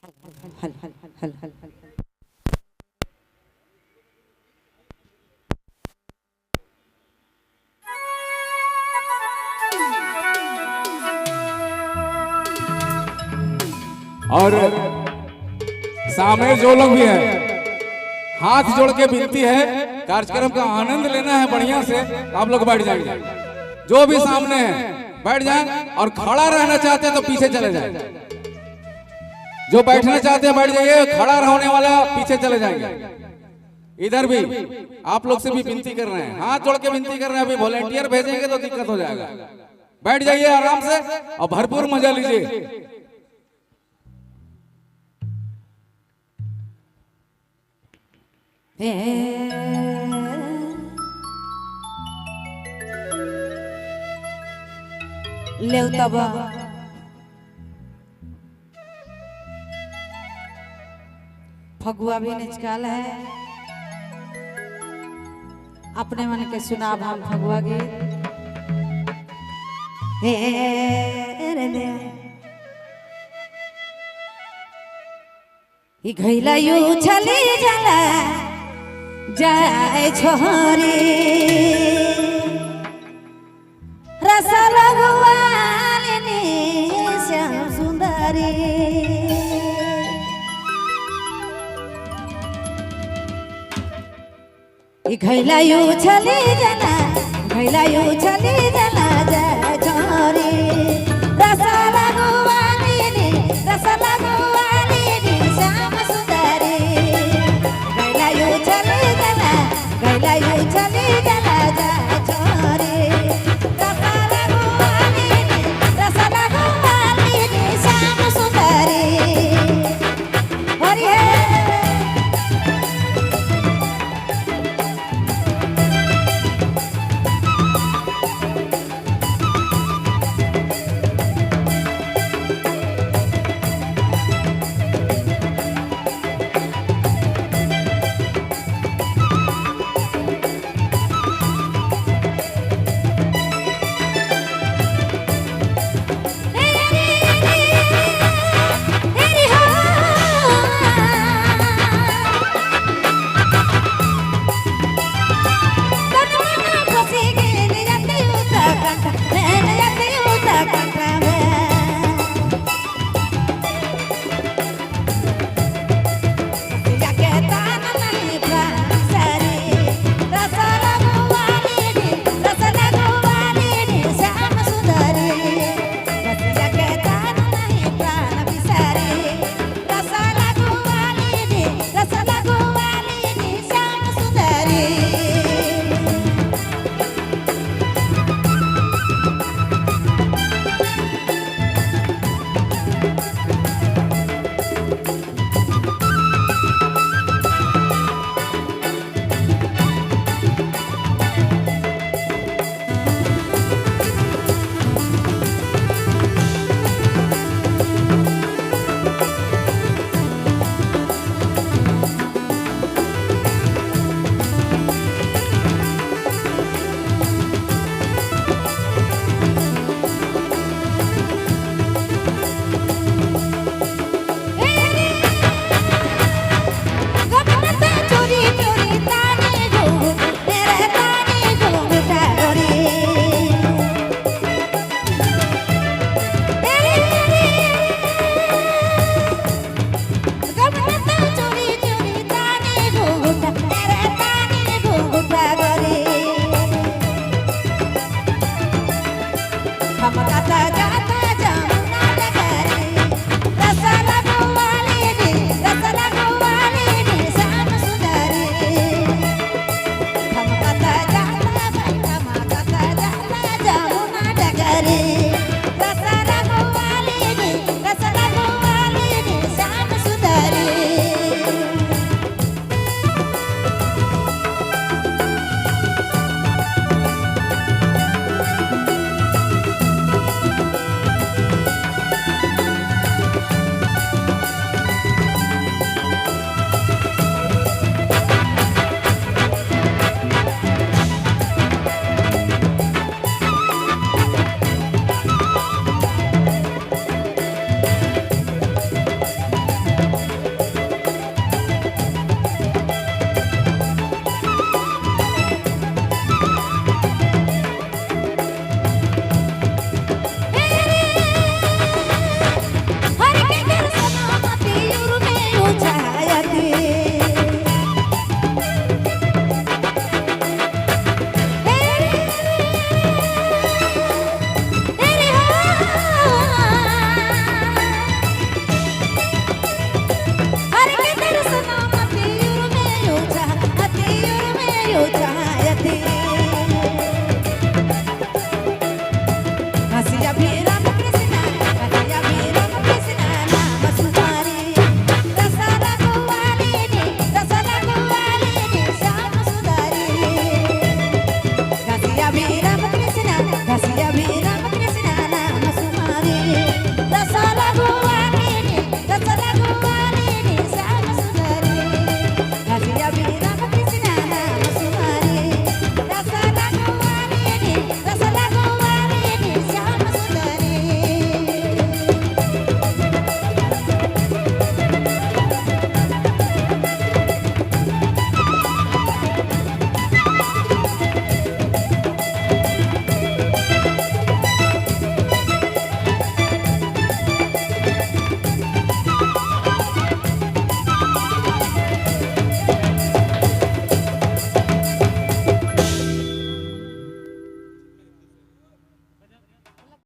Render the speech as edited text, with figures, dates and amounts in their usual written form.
हल हल हल हल हल और सामने जो लोग भी हैं हाथ जोड़ के विनती है कार्यक्रम का आनंद लेना है बढ़िया से। आप लोग बैठ जाइए, जो भी सामने है बैठ जाए, और खड़ा रहना चाहते हैं तो पीछे चले जाए। जो बैठना चाहते हैं बैठ जाइए, खड़ा रहने वाला पीछे चले जाएंगे। इधर भी आप लोग से भी विनती कर रहे हैं, हाथ जोड़ के विनती कर रहे हैं। अभी वॉलेंटियर भेजेंगे तो दिक्कत हो जाएगा। बैठ जाइए आराम से और भरपूर मजा लीजिए। ले तब फगुआ भी निकाल है अपने मन के सुना भाम फगुआ गीत। घैला यू छली जला जाए छोरी रस लगवालिनी श्याम सुंदरी। घैला यू छली जला घैला यू छली जला